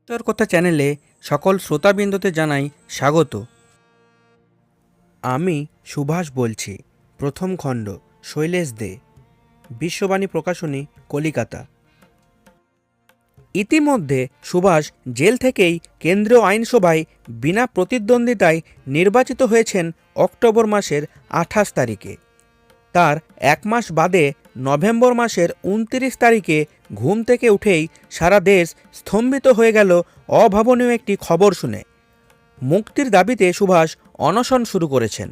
তোর কথা চ্যানেলে সকল শ্রোতাবৃন্দতে জানাই স্বাগত। আমি সুভাষ বলছি। প্রথম খণ্ড, শৈলেশ দে, বিশ্ববাণী প্রকাশনী, কলিকাতা। ইতিমধ্যে সুভাষ জেল থেকেই কেন্দ্রীয় আইনসভায় বিনা প্রতিদ্বন্দ্বিতায় নির্বাচিত হয়েছেন অক্টোবর মাসের 28 তারিখে। তার এক মাস বাদে নভেম্বর মাসের 29 তারিখে ঘুম থেকে উঠেই সারা দেশ স্তম্ভিত হয়ে গেল অভাবনীয় একটি খবর শুনে। মুক্তির দাবিতে সুভাষ অনশন শুরু করেছেন,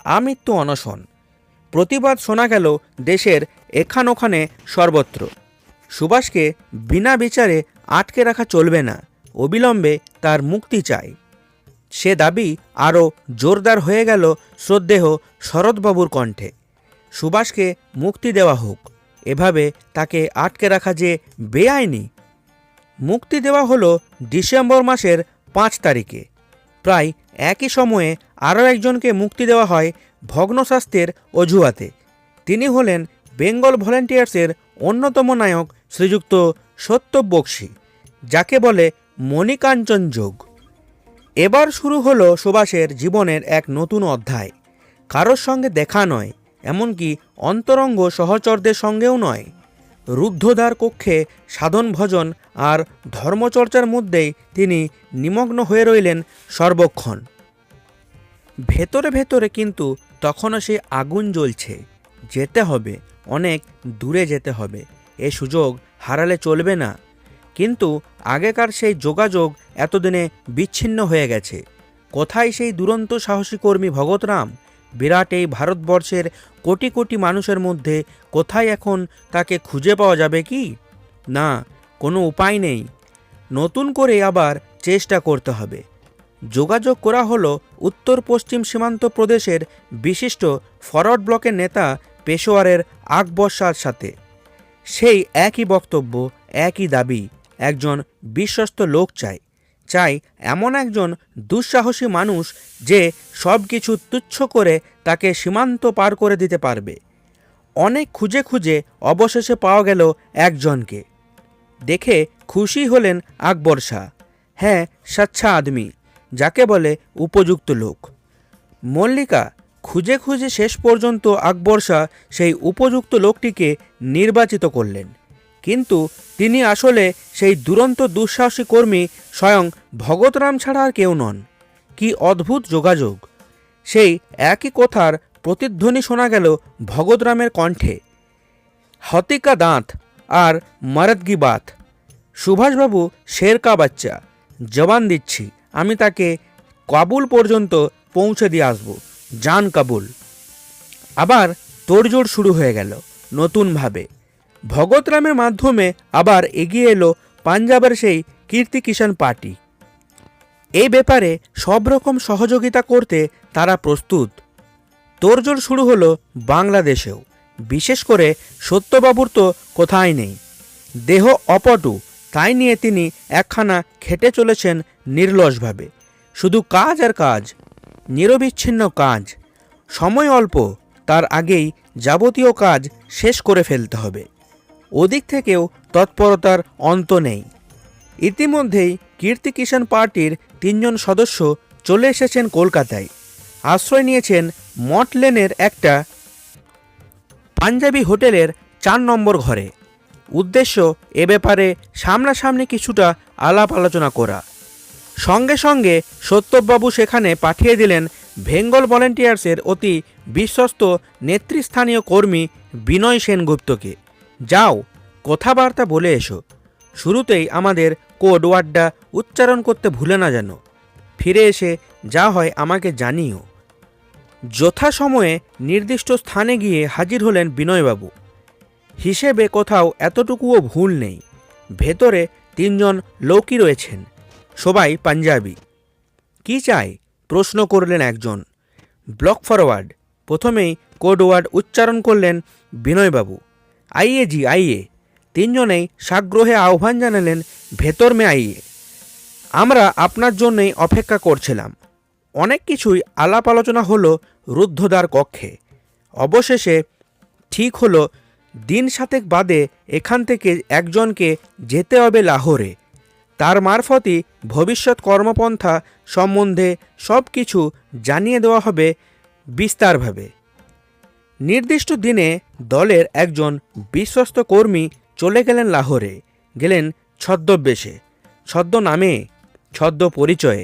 আমৃত্যু অনশন। প্রতিবাদ শোনা গেল দেশের এখান ওখানে সর্বত্র। সুভাষকে বিনা বিচারে আটকে রাখা চলবে না, অবিলম্বে তার মুক্তি চাই। সে দাবি আরও জোরদার হয়ে গেল শ্রদ্ধেয় শরৎবাবুর কণ্ঠে। সুভাষকে মুক্তি দেওয়া হোক, এভাবে তাকে আটকে রাখা যে বেআইনি। মুক্তি দেওয়া হলো ডিসেম্বর মাসের 5 তারিখে। প্রায় একই সময়ে আরও একজনকে মুক্তি দেওয়া হয় ভগ্নস্বাস্থ্যের অজুহাতে। তিনি হলেন বেঙ্গল ভলেন্টিয়ার্সের অন্যতম নায়ক শ্রীযুক্ত সত্যব্য বক্সী, যাকে বলে মণিকাঞ্চন যোগ। এবার শুরু হলো সুভাষের জীবনের এক নতুন অধ্যায়। কারোর সঙ্গে দেখা নয়, এমনকি অন্তরঙ্গ সহচরদের সঙ্গেও নয়। রুদ্ধদ্বার কক্ষে সাধন ভজন আর ধর্মচর্চার মধ্যেই তিনি নিমগ্ন হয়ে রইলেন সর্বক্ষণ। ভেতরে ভেতরে কিন্তু তখনও সে আগুন জ্বলছে। যেতে হবে, অনেক দূরে যেতে হবে, এ সুযোগ হারালে চলবে না। কিন্তু আগেকার সেই যোগাযোগ এতদিনে বিচ্ছিন্ন হয়ে গেছে। কোথায় সেই দুরন্ত সাহসী কর্মী ভগৎরাম? বিরাট এই ভারতবর্ষের কোটি কোটি মানুষের মধ্যে কোথায় এখন তাকে খুঁজে পাওয়া যাবে কি? না, কোনো উপায় নেই। নতুন করে আবার চেষ্টা করতে হবে। যোগাযোগ করা হলো উত্তর পশ্চিম সীমান্ত প্রদেশের বিশিষ্ট ফরওয়ার্ড ব্লকের নেতা পেশোয়ারের আকবর শাহর সাথে। সেই একই বক্তব্য, একই দাবি। একজন বিশ্বস্ত লোক চাই এমন একজন দুঃসাহসী মানুষ যে সব কিছু তুচ্ছ করে তাকে সীমান্ত পার করে দিতে পারবে। অনেক খুঁজে খুঁজে অবশেষে পাওয়া গেল একজনকে। দেখে খুশি হলেন আকবর শাহ। হ্যাঁ, সচ্ছা আদমি, যাকে বলে উপযুক্ত লোক। মল্লিকা খুঁজে খুঁজে শেষ পর্যন্ত আকবর শাহ সেই উপযুক্ত লোকটিকে নির্বাচিত করলেন। কিন্তু তিনি আসলে সেই দুরন্ত দুঃসাহসী কর্মী স্বয়ং ভগৎরাম ছাড়া আর কেউ নন। কি অদ্ভুত যোগাযোগ! সেই একই কথার প্রতিধ্বনি শোনা গেল ভগৎরামের কণ্ঠে। হতিকা দাঁত আর মরদগি বাত। সুভাষবাবু শের কা বাচ্চা, জবান দিচ্ছি আমি তাকে কাবুল পর্যন্ত পৌঁছে দিয়ে আসব, জান কাবুল। আবার তোড়জোড় শুরু হয়ে গেল নতুনভাবে। ভগৎরামের মাধ্যমে আবার এগিয়ে এলো পাঞ্জাবের সেই কীর্তি কিষাণ পার্টি। এই ব্যাপারে সব রকম সহযোগিতা করতে তারা প্রস্তুত। তোড়জোড় শুরু হলো বাংলাদেশেও। বিশেষ করে সত্যবাবুর তো কোথায় নেই। দেহ অপটু, তাই নিয়ে তিনি একখানা খেটে চলেছেন নির্লসভাবে। শুধু কাজ আর কাজ, নিরবিচ্ছিন্ন কাজ। সময় অল্প, তার আগেই যাবতীয় কাজ শেষ করে ফেলতে হবে। ওদিক থেকেও তৎপরতার অন্ত নেই। ইতিমধ্যেই কীর্তি কিষাণ পার্টির 3 জন সদস্য চলে এসেছেন কলকাতায়। আশ্রয় নিয়েছেন মঠ লেনের একটা পাঞ্জাবি হোটেলের 4 নম্বর ঘরে। উদ্দেশ্য এ ব্যাপারে সামনাসামনি কিছুটা আলাপ আলোচনা করা। সঙ্গে সঙ্গে সত্যবাবু সেখানে পাঠিয়ে দিলেন বেঙ্গল ভলেন্টিয়ার্সের অতি বিশ্বস্ত নেতৃস্থানীয় কর্মী বিনয় সেনগুপ্তকে। যাও, কথাবার্তা বলে এসো। শুরুতেই আমাদের কোড ওয়ার্ডটা উচ্চারণ করতে ভুলে না যেন। ফিরে এসে যা হয় আমাকে জানিও। যথাসময়ে নির্দিষ্ট স্থানে গিয়ে হাজির হলেন বিনয়বাবু। হিসেবে কোথাও এতটুকুও ভুল নেই। ভেতরে 3 জন লোকই রয়েছেন, সবাই পাঞ্জাবি। কি চাই? প্রশ্ন করলেন একজন। Block forward. প্রথমেই কোড ওয়ার্ড উচ্চারণ করলেন বিনয়বাবু। আইয়ে জি আইয়ে। 3 জনেই সাগ্রহে আহ্বান জানালেন, ভেতর মে আইয়ে। আমরা আপনার জন্যই অপেক্ষা করছিলাম। অনেক কিছুই আলাপ আলোচনা হলো রুদ্ধদ্বার কক্ষে। অবশেষে ঠিক হলো 1 দিন বাদে এখান থেকে একজনকে যেতে হবে লাহোরে। তার মারফতই ভবিষ্যৎ কর্মপন্থা সম্বন্ধে সব কিছু জানিয়ে দেওয়া হবে বিস্তারভাবে। নির্দিষ্ট দিনে দলের একজন বিশ্বস্ত কর্মী চলে গেলেন লাহোরে। গেলেন ছদ্মবেশে, ছদ্মনামে, ছদ্ম পরিচয়ে।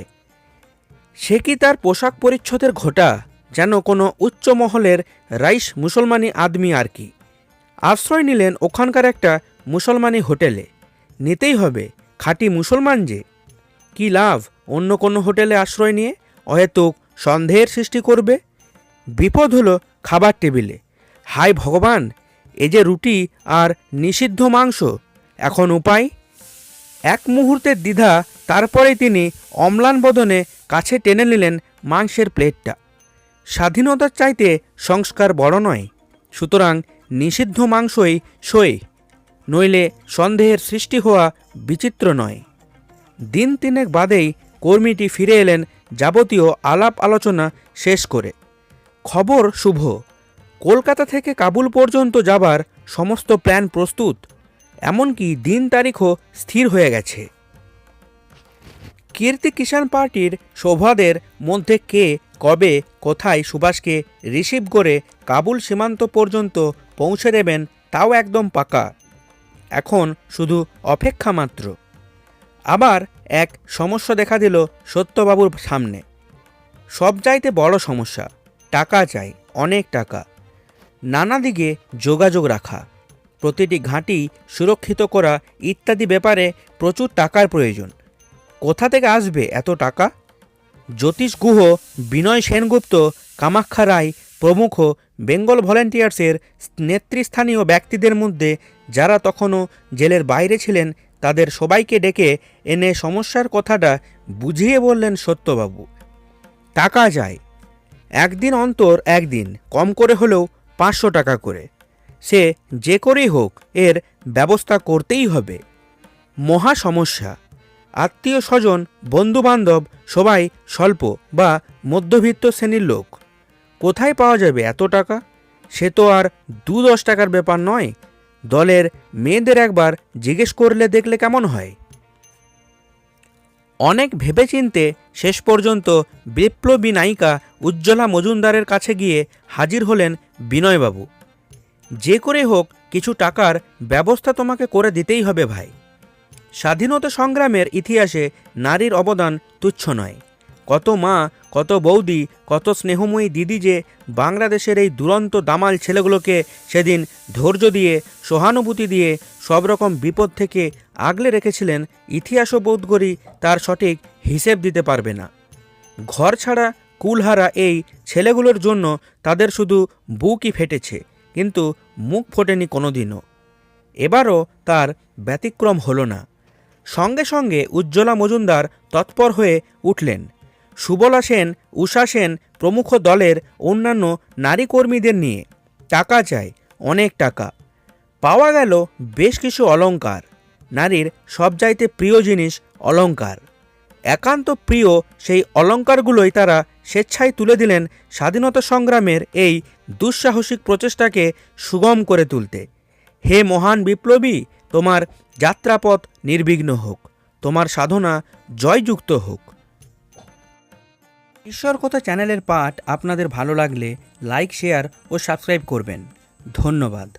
সে কি তার পোশাক পরিচ্ছদের ঘোটা যেন কোনো উচ্চ মহলের রাইস মুসলমানি আদমি আর কি। আশ্রয় নিলেন ওখানকার একটা মুসলমানি হোটেলে। নিতেই হবে, খাঁটি মুসলমান যে। কি লাভ অন্য কোনো হোটেলে আশ্রয় নিয়ে, অহেতুক সন্দেহের সৃষ্টি করবে। বিপদ হলো খাবার টেবিলে। হায় ভগবান, এ যে রুটি আর নিষিদ্ধ মাংস, এখন উপায়। এক মুহূর্তের দ্বিধা, তারপরেই তিনি অম্লান বদনে কাছে টেনে নিলেন মাংসের প্লেটটা। স্বাধীনতার চাইতে সংস্কার বড় নয়, সুতরাং নিষিদ্ধ মাংসই সই, নইলে সন্দেহের সৃষ্টি হওয়া বিচিত্র নয়। দিন তিনেক বাদেই কর্মীটি ফিরে এলেন যাবতীয় আলাপ আলোচনা শেষ করে। খবর শুভ, কলকাতা থেকে কাবুল পর্যন্ত যাবার সমস্ত প্ল্যান প্রস্তুত, এমনকি দিন তারিখও স্থির হয়ে গেছে। কীর্তি কিষাণ পার্টির সভাদের মধ্যে কে কবে কোথায় সুভাষকে রিসিভ করে কাবুল সীমান্ত পর্যন্ত পৌঁছে দেবেন তাও একদম পাকা। এখন শুধু অপেক্ষা মাত্র। আবার এক সমস্যা দেখা দিল সত্যবাবুর সামনে। সবচাইতে বড় সমস্যা, টাকা চাই, অনেক টাকা। নানা দিকে যোগাযোগ রাখা, প্রতিটি ঘাঁটি সুরক্ষিত করা ইত্যাদি ব্যাপারে প্রচুর টাকার প্রয়োজন। কোথা থেকে আসবে এত টাকা? জ্যোতিষ গুহ, বিনয় সেনগুপ্ত, কামাখ্যা রায় প্রমুখ বেঙ্গল ভলেন্টিয়ার্সের নেতৃস্থানীয় ব্যক্তিদের মধ্যে যারা তখনও জেলের বাইরে ছিলেন, তাদের সবাইকে ডেকে এনে সমস্যার কথাটা বুঝিয়ে বললেন সত্যবাবু। টাকা চাই, একদিন অন্তর একদিন, কম করে হলেও 500 টাকা করে। সে যে করেই হোক এর ব্যবস্থা করতেই হবে। মহা সমস্যা। আত্মীয় স্বজন, বন্ধুবান্ধব সবাই স্বল্প বা মধ্যবিত্ত শ্রেণীর লোক। কোথায় পাওয়া যাবে এত টাকা? সে তো আর 2-10 টাকার ব্যাপার নয়। দলের মেয়েদের একবার জিজ্ঞেস করলে দেখলে কেমন হয়। অনেক ভেবেচিন্তে শেষ পর্যন্ত বিপ্লবী নায়িকা উজ্জ্বলা মজুমদারের কাছে গিয়ে হাজির হলেন বিনয়বাবু। যে করে হোক কিছু টাকার ব্যবস্থা তোমাকে করে দিতেই হবে ভাই। স্বাধীনতা সংগ্রামের ইতিহাসে নারীর অবদান তুচ্ছ নয়। কত মা, কত বৌদি, কত স্নেহময়ী দিদি যে বাংলাদেশের এই দুরন্ত দামাল ছেলেগুলোকে সেদিন ধৈর্য দিয়ে, সহানুভূতি দিয়ে সব রকম বিপদ থেকে আগলে রেখেছিলেন, ইতিহাসও বোধ করি তার সঠিক হিসেব দিতে পারবে না। ঘর ছাড়া কুলহারা এই ছেলেগুলোর জন্য তাদের শুধু বুকই ফেটেছে, কিন্তু মুখ ফোটেনি কোনোদিনও। এবারও তার ব্যতিক্রম হলো না। সঙ্গে সঙ্গে উজ্জ্বলা মজুমদার তৎপর হয়ে উঠলেন। সুবলা সেন, উষা সেন প্রমুখ দলের অন্যান্য নারী কর্মীদের নিয়ে। টাকা চাই, অনেক টাকা। পাওয়া গেল বেশ কিছু অলংকার। নারীর সবচাইতে প্রিয় জিনিস অলংকার। একান্ত প্রিয় সেই অলংকারগুলোই তারা স্বেচ্ছায় তুলে দিলেন স্বাধীনতা সংগ্রামের এই দুঃসাহসিক প্রচেষ্টাকে সুগম করে তুলতে। হে মহান বিপ্লবী, তোমার যাত্রাপথ নির্বিঘ্ন হোক, তোমার সাধনা জয়যুক্ত হোক। ঈশ্বর কথা চ্যানেলের পাঠ আপনাদের ভালো লাগলে লাইক, শেয়ার ও সাবস্ক্রাইব করবেন। ধন্যবাদ।